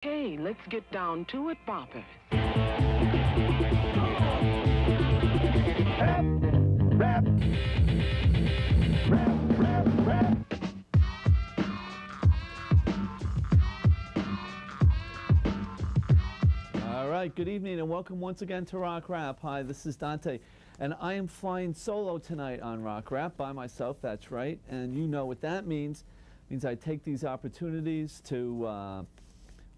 Hey, let's get down to it, boppers. Rap, rap, rap, rap, rap. All right, good evening and welcome once again to Rock Rap. Hi, this is Dante, and I am flying solo tonight on Rock Rap by myself, that's right, and you know what that means. It means I take these opportunities to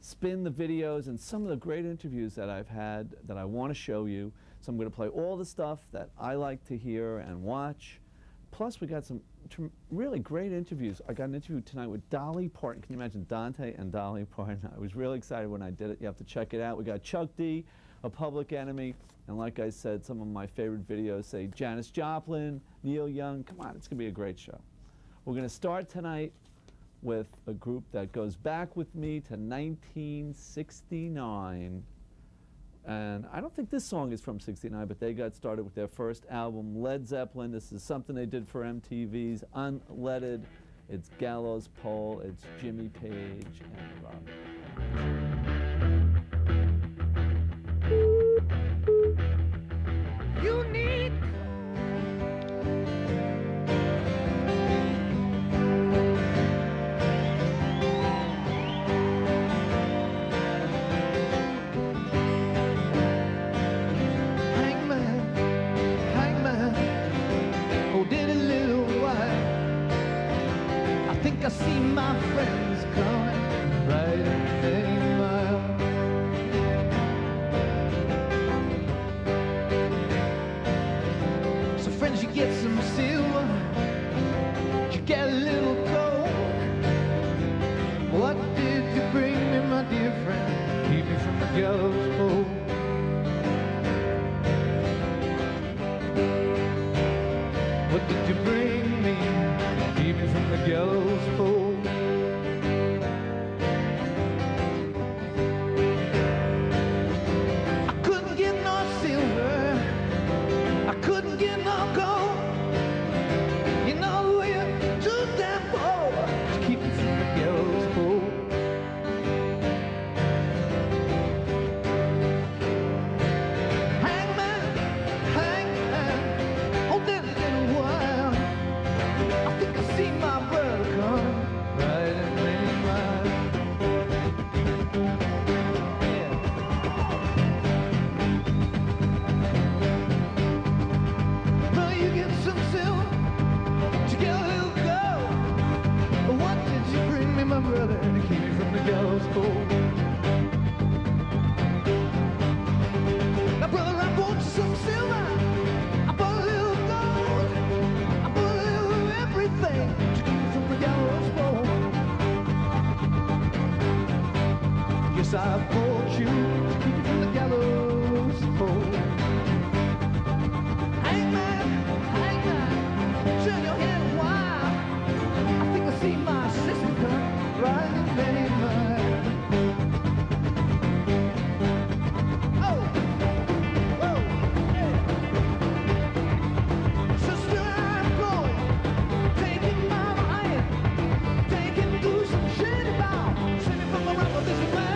spin the videos and some of the great interviews that I've had that I want to show you. So I'm going to play all the stuff that I like to hear and watch. Plus, we got some really great interviews. I got an interview tonight with Dolly, Parton. Can you imagine Dante and Dolly, Parton? I was really excited when I did it. You have to check it out. We got Chuck D, A Public Enemy, and like I said, some of my favorite videos say Janis Joplin, Neil Young. Come on, it's going to be a great show. We're going to start tonight with a group that goes back with me to 1969. And I don't think this song is from '69, but they got started with their first album, Led Zeppelin. This is something they did for MTV's Unleaded. It's Gallows Pole, it's Jimmy Page and Rob. Unique. I see my friends coming right any mile. So friends, you get some silver, you get a little gold. What did you bring me, my dear friend? Keep me from the gallows pole. What did you bring me? Keep me from the gallows pole. I couldn't get no silver, I couldn't get no gold. You know you're too damn poor to keep me from the gallows pole. Hangman, hangman, hold that little while. I think I see my brother come right in many miles. Yeah. Well, you get some silver, you get a little gold. But what did you bring me, my brother, to keep me from the gallows pole? Now, brother, I bought you some silver, I bought a little gold, I bought a little everything to keep me from the gallows pole. Yes, I bought you to keep you from the gallows pole. Hangman, hangman, turn your head a while. I think I see my sister come right in many miles. Oh, whoa, yeah. Sister, I'm going, taking my hand, taking do some shit about, singing from the rap of this man.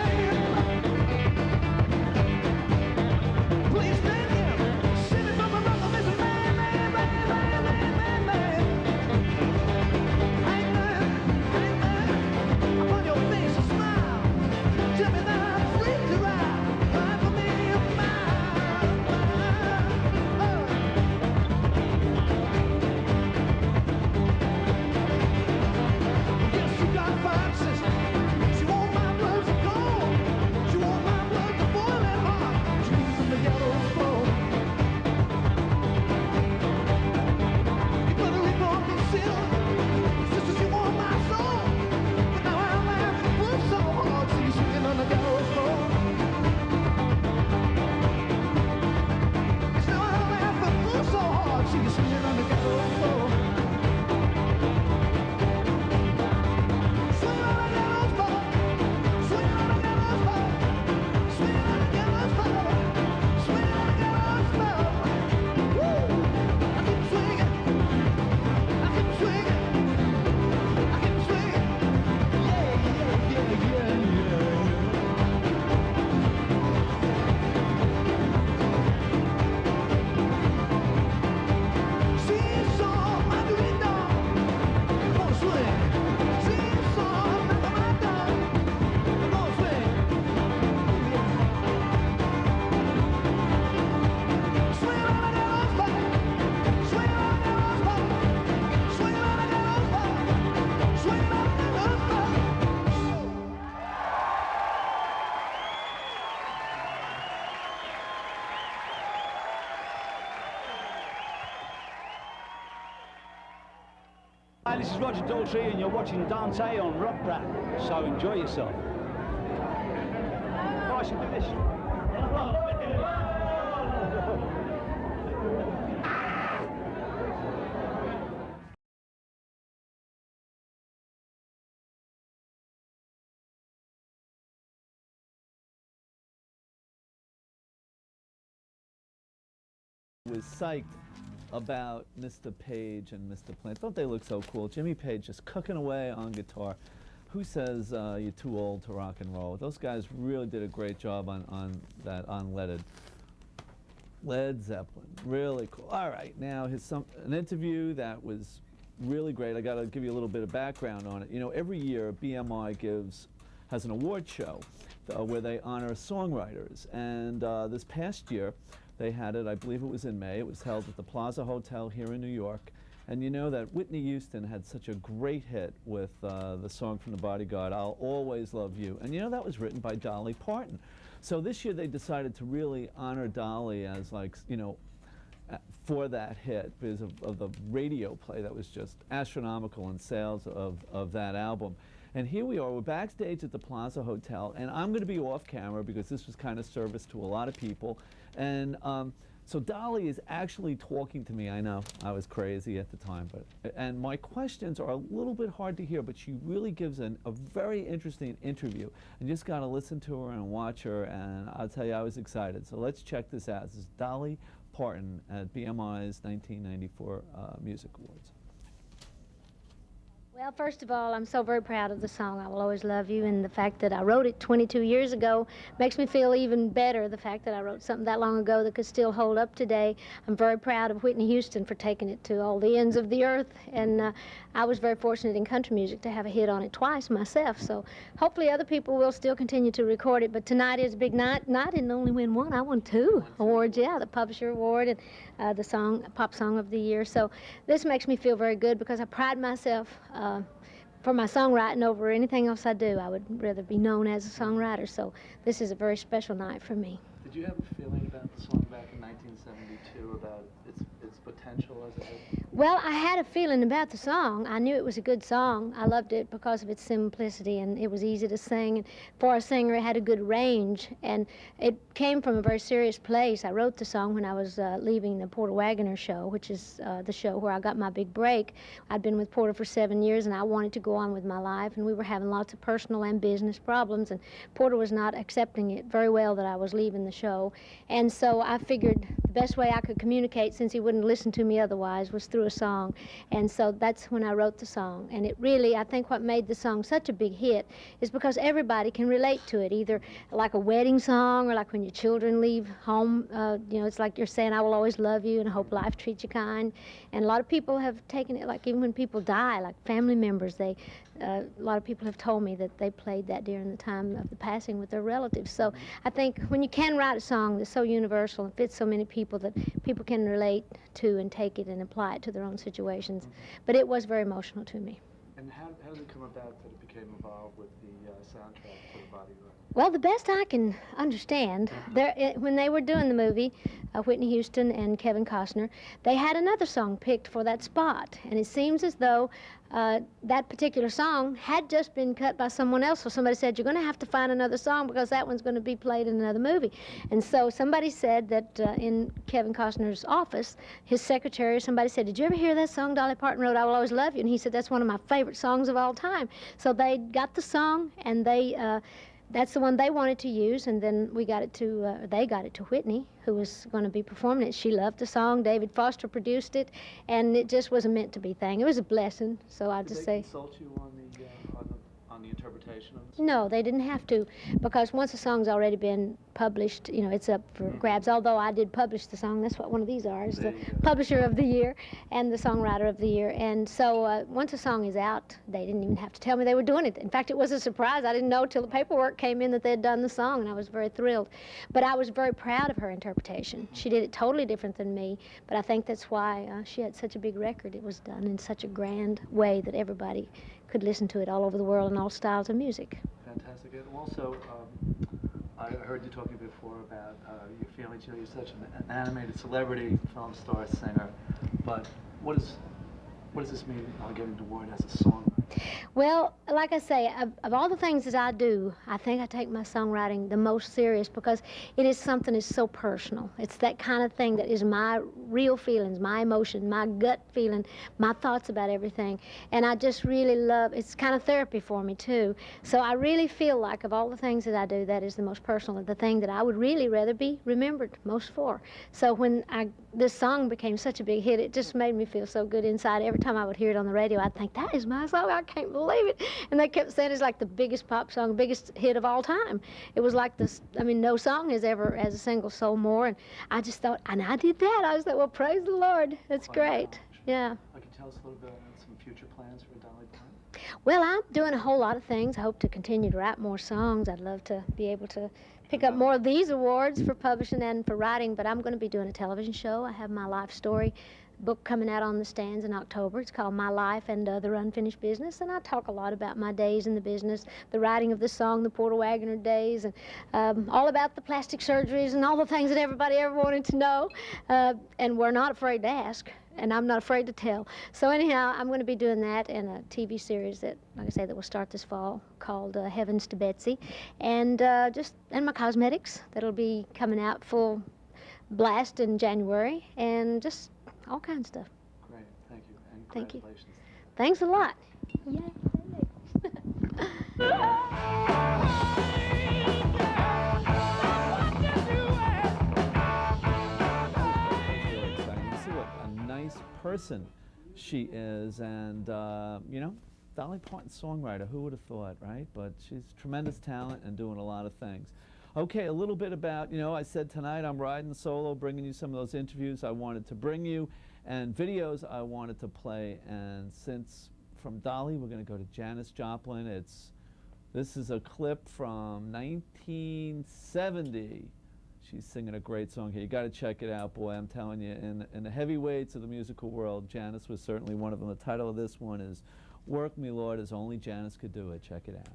And this is Roger Daltrey, and you're watching Dante on Rock Rap. So enjoy yourself. Oh, I should do this. Was psyched about Mr. Page and Mr. Plant. Don't they look so cool? Jimmy Page just cooking away on guitar. Who says you're too old to rock and roll? Those guys really did a great job on that unleaded. Led Zeppelin, really cool. All right, now here's an interview that was really great. I got to give you a little bit of background on it. You know, every year BMI has an award show where they honor songwriters, and this past year they had it, I believe it was in May. It was held at the Plaza Hotel here in New York. And you know that Whitney Houston had such a great hit with the song from The Bodyguard, I'll Always Love You. And you know that was written by Dolly Parton. So this year they decided to really honor Dolly as, like, you know, for that hit because of the radio play that was just astronomical in sales of that album. And here we are, we're backstage at the Plaza Hotel, and I'm going to be off camera because this was kind of service to a lot of people. And so Dolly is actually talking to me. I know, I was crazy at the time, and my questions are a little bit hard to hear, but she really gives a very interesting interview. You just got to listen to her and watch her, and I'll tell you, I was excited. So let's check this out. This is Dolly Parton at BMI's 1994 Music Awards. Well, first of all, I'm so very proud of the song, I Will Always Love You, and the fact that I wrote it 22 years ago makes me feel even better, the fact that I wrote something that long ago that could still hold up today. I'm very proud of Whitney Houston for taking it to all the ends of the earth, and I was very fortunate in country music to have a hit on it twice myself, so hopefully other people will still continue to record it, but tonight is a big night, and I didn't only win one, I won two awards, yeah, the Publisher Award and the Pop Song of the Year, so this makes me feel very good because I pride myself for my songwriting over anything else I do. I would rather be known as a songwriter, so this is a very special night for me. Did you have a feeling about the song back in 1972, about its potential as a hit? Well, I had a feeling about the song. I knew it was a good song. I loved it because of its simplicity, and it was easy to sing. And for a singer, it had a good range, and it came from a very serious place. I wrote the song when I was leaving the Porter Wagoner show, which is the show where I got my big break. I'd been with Porter for 7 years, and I wanted to go on with my life, and we were having lots of personal and business problems, and Porter was not accepting it very well that I was leaving the show. And so I figured the best way I could communicate, since he wouldn't listen to me otherwise, was through a song. And so that's when I wrote the song. And it really, I think what made the song such a big hit is because everybody can relate to it, either like a wedding song or like when your children leave home. You know, it's like you're saying, I will always love you and I hope life treats you kind. And a lot of people have taken it, like even when people die, like family members, a lot of people have told me that they played that during the time of the passing with their relatives. So I think when you can write a song that's so universal and fits so many people that people can relate to and take it and apply it to their own situations. But it was very emotional to me. And how did it come about that it became involved with the soundtrack for The Bodyguard? Well, the best I can understand, when they were doing the movie, Whitney Houston and Kevin Costner, they had another song picked for that spot. And it seems as though that particular song had just been cut by someone else. So somebody said, you're going to have to find another song because that one's going to be played in another movie. And so somebody said that in Kevin Costner's office, his secretary, somebody said, did you ever hear that song Dolly Parton wrote, I Will Always Love You? And he said, that's one of my favorite songs of all time. So they got the song, and that's the one they wanted to use, and then they got it to Whitney, who was going to be performing it. She loved the song. David Foster produced it, and it just was a meant-to-be thing. It was a blessing, so I'll just say. Did they consult you on the interpretation of the song? No, they didn't have to, because once a song's already been published, you know, it's up for grabs. Although I did publish the song, that's what one of these are, is the Publisher of the Year and the Songwriter of the Year. And so once a song is out, they didn't even have to tell me they were doing it. In fact, it was a surprise. I didn't know till the paperwork came in that they had done the song, and I was very thrilled. But I was very proud of her interpretation. She did it totally different than me, but I think that's why she had such a big record. It was done in such a grand way that everybody could listen to it all over the world in all styles of music. Fantastic. And also, I heard you talking before about your feelings. You know, you're such an animated celebrity, film star, singer. But what is What does this mean, getting the word as a songwriter? Well, like I say, of all the things that I do, I think I take my songwriting the most serious because it is something that's so personal. It's that kind of thing that is my real feelings, my emotion, my gut feeling, my thoughts about everything. And I just really love, it's kind of therapy for me too. So I really feel like of all the things that I do, that is the most personal, the thing that I would really rather be remembered most for. So when this song became such a big hit, it just made me feel so good inside. Every time I would hear it on the radio, I'd think, that is my song, I can't believe it. And they kept saying it's like the biggest pop song, biggest hit of all time. It was like this, I mean, no song has ever, as a single, sold more. And I just thought, and I did that. I just thought, well, praise the Lord. That's great. Yeah. Can you tell us a little bit about some future plans for Dolly Parton? Well, I'm doing a whole lot of things. I hope to continue to write more songs. I'd love to be able to pick up more of these awards for publishing and for writing, but I'm going to be doing a television show. I have my life story book coming out on the stands in October. It's called My Life and Other Unfinished Business, and I talk a lot about my days in the business, the writing of the song, the Porter Wagoner days, and all about the plastic surgeries and all the things that everybody ever wanted to know, and we're not afraid to ask, and I'm not afraid to tell. So anyhow, I'm going to be doing that in a TV series that, like I say, that will start this fall called Heavens to Betsy, and and my cosmetics that'll be coming out full blast in January, and just all kinds of stuff. Great, thank you, and Thank you. congratulations. Thanks a lot. Yay. You see what a nice person she is, and you know, Dolly Parton, songwriter, who would have thought, right? But she's tremendous talent and doing a lot of things. Okay, a little bit about, you know, I said tonight I'm riding solo, bringing you some of those interviews I wanted to bring you, and videos I wanted to play. And since from Dolly, we're going to go to Janis Joplin. This is a clip from 1970. She's singing a great song here. You got to check it out, boy. I'm telling you, in the heavyweights of the musical world, Janis was certainly one of them. The title of this one is "Work Me, Lord," as only Janis could do it. Check it out.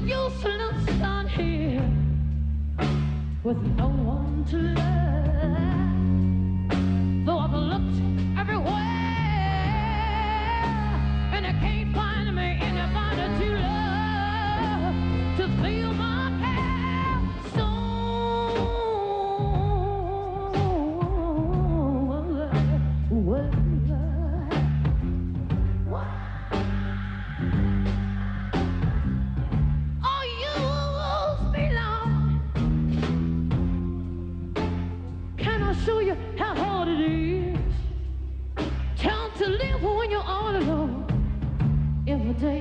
Useless down here with no one to love. Though I've looked everywhere and I can't find me anybody to love, to feel my pain so well. Show you how hard it is to live when you're all alone. Every day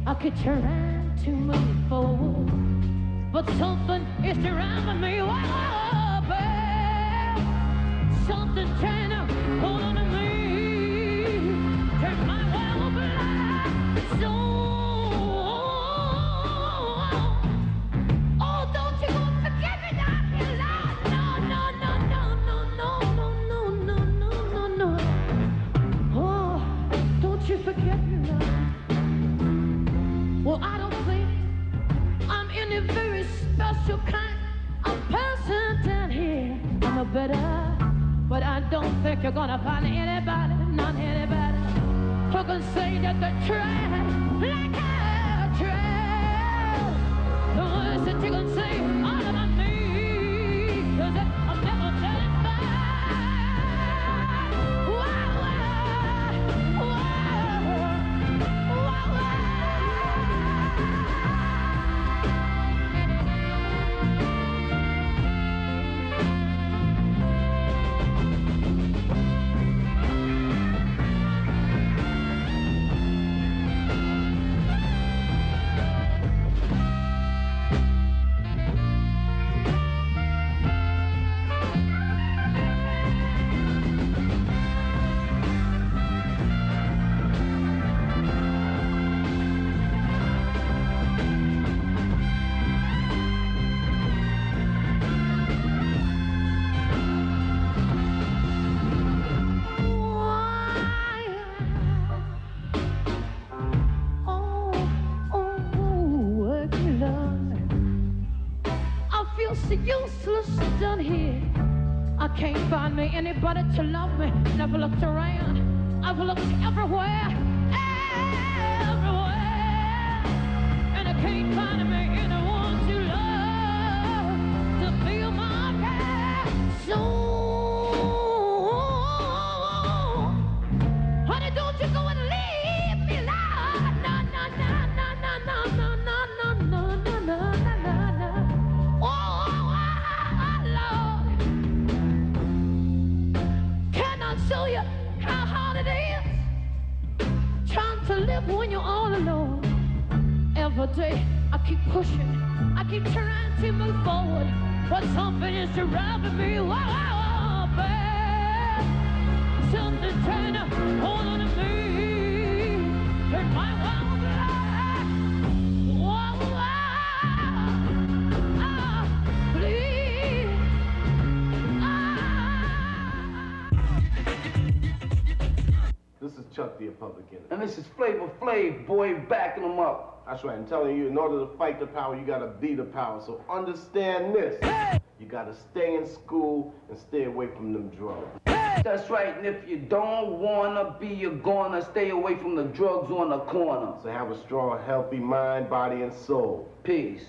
I could try to move forward, but something is driving me wild, babe. Something trying to hold on to me, turn my well blind soul. Oh, don't you go forget me now, Lord. No, no, no, no, no, no, no, no, no, no, no, no. Oh, don't you forget me now. Well, I don't think I'm any very special kind of person down here. I'm a better, but I don't think you're gonna find anybody, not anybody, who can say that they tried like I tried. The words that you can say all about me is that I'm never satisfied. Wow, wow, wow, wow, wow. can't find me anybody to love me. Never looked around. I've looked everywhere, everywhere, and I can't find me anyone to love, to feel my care. So, honey, don't you go and leave me, Lord. No, no, no, no, no, no, no, no, no, no, no, no, no. Oh, Lord, can I show you how hard it is trying to live when you're all alone? Every day I keep pushing, I keep trying to move forward, but something is driving me wild, bad. Something's trying to hold on to me in my wild life. Please. This is Chuck the Republican. And this is Flavor Flav, boy, backing them up. That's right, I'm telling you, in order to fight the power, you gotta be the power. So understand this. You gotta stay in school and stay away from them drugs. That's right, and if you don't wanna be, you're gonna stay away from the drugs on the corner. So have a strong, healthy mind, body, and soul. Peace.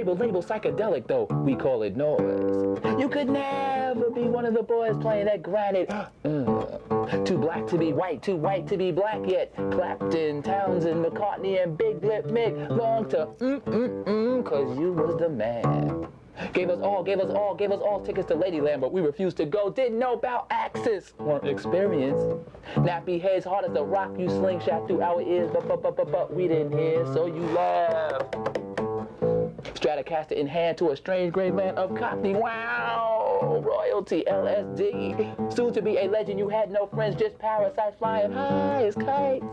Label psychedelic, though we call it noise. You could never be one of the boys playing that granite. Too black to be white, too white to be black yet. Clapton, Townsend, McCartney, and Big Lip Mick long to cause you was the man. Gave us all tickets to Ladyland, but we refused to go. Didn't know about Axis, weren't experienced. Nappy heads hard as the rock you slingshot through our ears, but we didn't hear, so you laughed. Stratocaster in hand to a strange gray land of Cockney. Wow, royalty, LSD. Soon to be a legend, you had no friends, just parasites flying high as kites.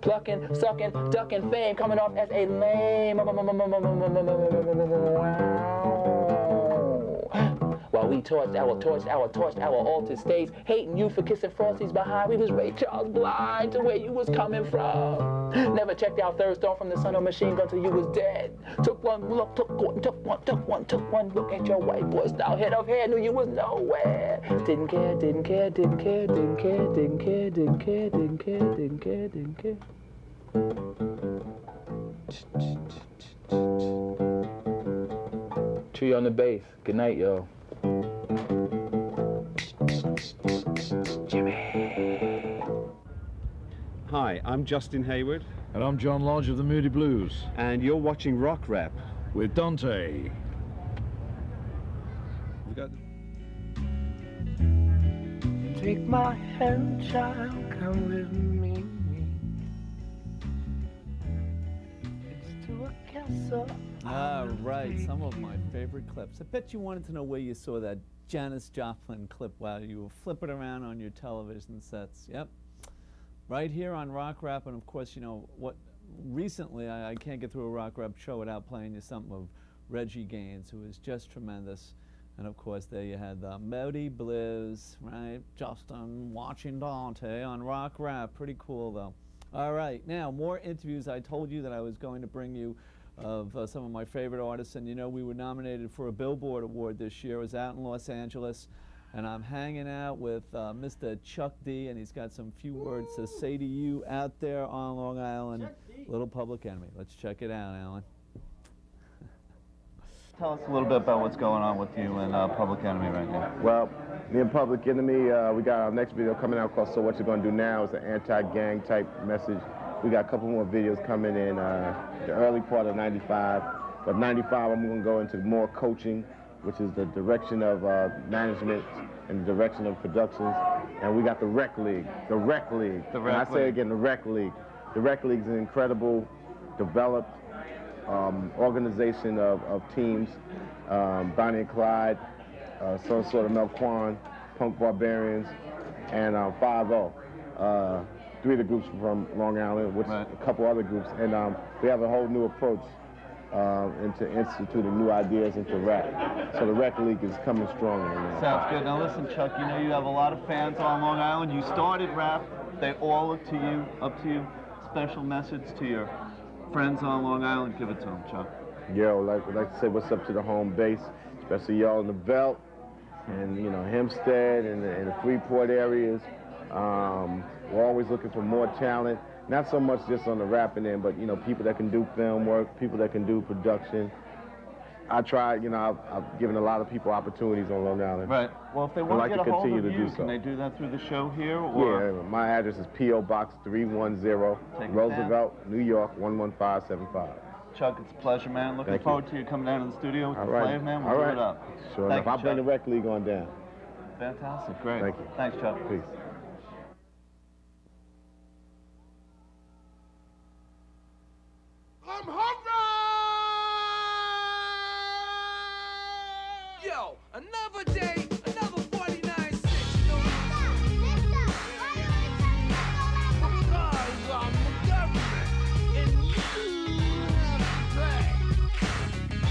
Plucking, sucking, ducking fame, coming off as a lame. While we torched our altered states, hating you for kissing Frosties behind. We was Ray Charles blind to where you was coming from. Never checked out third stone from the sun or machine gun till you was dead. Took one look, took one look at your white boy style head of hair, knew you was nowhere. Didn't care. Tree on the bass. Good night, yo. Jimmy. Hi, I'm Justin Hayward. And I'm John Lodge of the Moody Blues. And you're watching Rock Rap. With Dante. We got... Take my hand, child, come with me. It's to a castle. All right, some of my favorite clips. I bet you wanted to know where you saw that Janis Joplin clip while you were flipping around on your television sets. Yep. Right here on Rock Rap, and of course, you know what, recently I can't get through a Rock Rap show without playing you something of Reggie Gaines, who is just tremendous. And of course, there you had the Moody Blues, right? Justin watching Dante on Rock Rap. Pretty cool, though. All right, now more interviews. I told you that I was going to bring you of some of my favorite artists, and you know we were nominated for a Billboard Award this year. I was out in Los Angeles, and I'm hanging out with Mr. Chuck D, and he's got some few words to say to you out there on Long Island. Little Public Enemy. Let's check it out, Alan. Tell us a little bit about what's going on with you and Public Enemy right now. Well, me and Public Enemy, we got our next video coming out called So What You're Gonna Do Now. It's an anti-gang type message. We got a couple more videos coming in the early part of 95. But 95, I'm gonna go into more coaching, which is the direction of management and the direction of productions. And we got the Rec League, the Rec League. The Rec League. And I say again, the Rec League. The Rec League is incredible, developed, organization of teams, Bonnie and Clyde, some sort of Melquan, Punk Barbarians, and 5-0. Three of the groups from Long Island, with a couple other groups, and we have a whole new approach into instituting new ideas into rap. So the rec league is coming stronger now. Sounds good. Now listen, Chuck, you know you have a lot of fans on Long Island. You started rap. They all look to you, up to you. Special message to your friends on Long Island. Give it to them, Chuck. Yo, I'd like to say what's up to the home base, especially y'all in the Belt and, you know, Hempstead and the Freeport areas. We're always looking for more talent, not so much just on the rapping end, but, you know, people that can do film work, people that can do production. I tried, you know, I've given a lot of people opportunities on Long Island. Right. Well, if they want to get a hold of you, so. Can they do that through the show here? Or? Yeah, my address is P.O. Box 310, Roosevelt, New York, 11575. Chuck, it's a pleasure, man. Looking forward to you coming down to the studio with the Flav, man. We'll do it up. Sure enough. I'll bring the rec league on down. Fantastic. Great. Thank you. Thanks, Chuck. Peace. I'm hungry! Yo, another day, another 49-6. Because I'm the government, and you have to pay.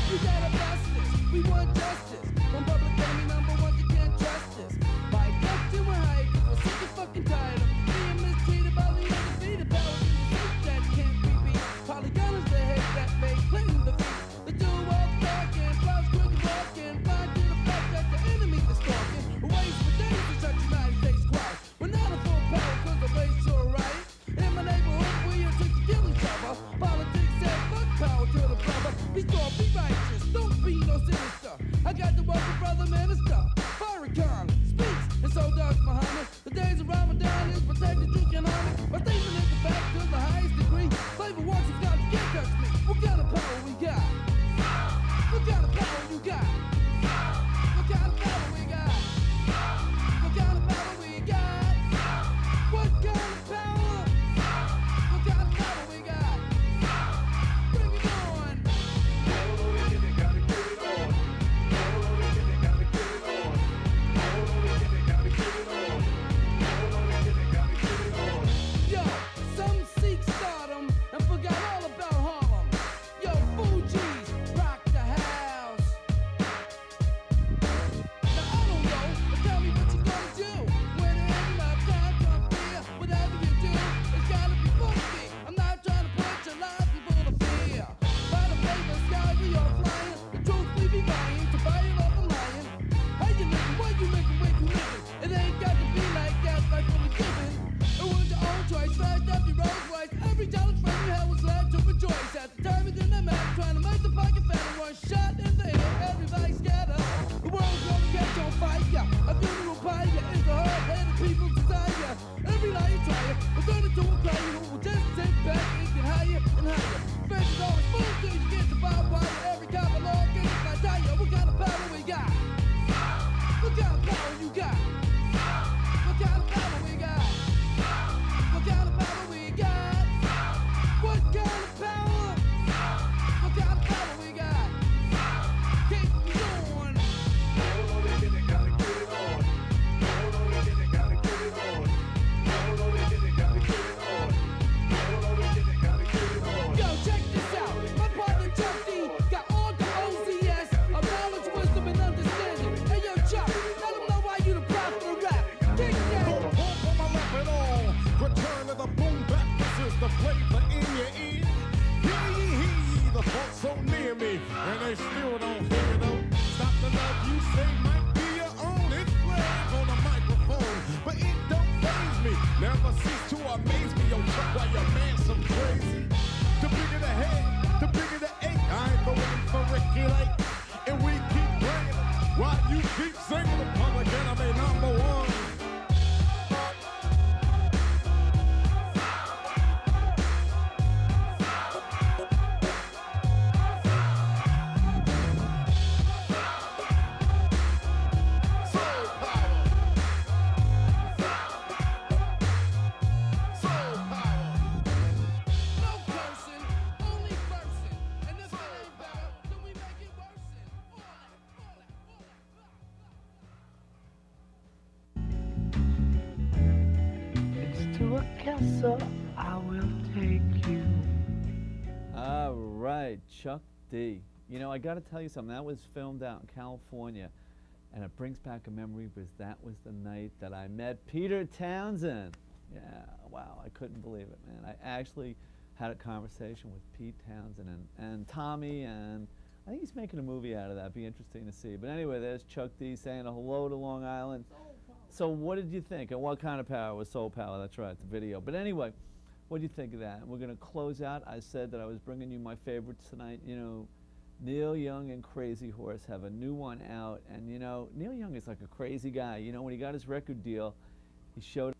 You gotta bust this, we want justice. From public enemy number one, you can't trust this. By question, we're hype, we're sick and fucking tired of being mistreated by the undefeated powers in the state that can't be beat. Polygon is the head that made Clinton defeat. The do all talking, flies quick walking, blind to the fact that the enemy is stalking. Ways for days to such United States quiet. We're not a full power cause the race so right. In my neighborhood we are took to kill each other. Politics said fuck power to the brother. Be strong, be righteous, don't be no sinister. I got the word for brother minister. Farrakhan speaks, and so does Muhammad. The days of Ramadan is protected, you can harm it. My statement is the fact to the highest degree. Flavor wants you got, you can't touch me. What kind of power we got? What kind of power you got? What kind of power we got? What kind of power we got? What kind of power? What kind of power we got? Bring it on. Gotta get it on. Gotta get it on. Gotta get it on. Yo, some seek stardom and forgot all about Harlem. Yo, Fugees, rock the house. Now I don't know, but tell me what you gonna do when it ain't enough time to fear. Whatever you do, it's gotta be funky. I'm not trying to put your life in full of fear. By the way, the sky we are flying. The truth we be buying to buy it off a lion. How you living? What you living? Where you living? It ain't got to be like that, like when we giving. It was your own choice, fast up your road twice. Every challenge friend you had was glad to rejoice. At the time it didn't matter, trying to make the pocket fatter. One shot in the air, everybody scatter. The world's gonna catch on fire. A funeral pyre is the hard-headed people's desire. Every lie you try it, we're gonna do a player who will just sit back and get higher and higher. Fans is always full till you get the barbed wire. Every cop along gets a flat tire. What kind of power we got? What kind of power you got? What kind of power we got? What kind of power we got? What kind of power? What kind of power we got? Keep going. Gotta get it on. Gotta get it on. Gotta get it on. Yo, check this out. My partner Chuck D got all the OZS of knowledge, wisdom, and understanding. Hey yo, Chuck, let them know why you the prophet of rap. Kick that. Put my rapping on. Return to the boom back. This is the flavor in your ear. Hear ye, the folks so near me, and they still don't hear it though. Stop the love you say might be your own. It's flag on the microphone, but it don't faze me. Never cease to amaze me. Yo, Chuck, why your man so crazy? The bigger the head, the bigger the ache. I ain't going for Ricky Lake, and we keep playing while you keep singing the public enemy number one. To a castle I will take you. All right, Chuck D. You know, I got to tell you something. That was filmed out in California, and it brings back a memory because that was the night that I met Peter Townsend. Yeah, wow, I couldn't believe it, man. I actually had a conversation with Pete Townsend and Tommy, and I think he's making a movie out of that. Be interesting to see. But anyway, there's Chuck D saying a hello to Long Island. So what did you think? And what kind of power was Soul Power? That's right, the video. But anyway, what do you think of that? We're going to close out. I said that I was bringing you my favorites tonight. You know, Neil Young and Crazy Horse have a new one out. And, you know, Neil Young is like a crazy guy. You know, when he got his record deal, he showed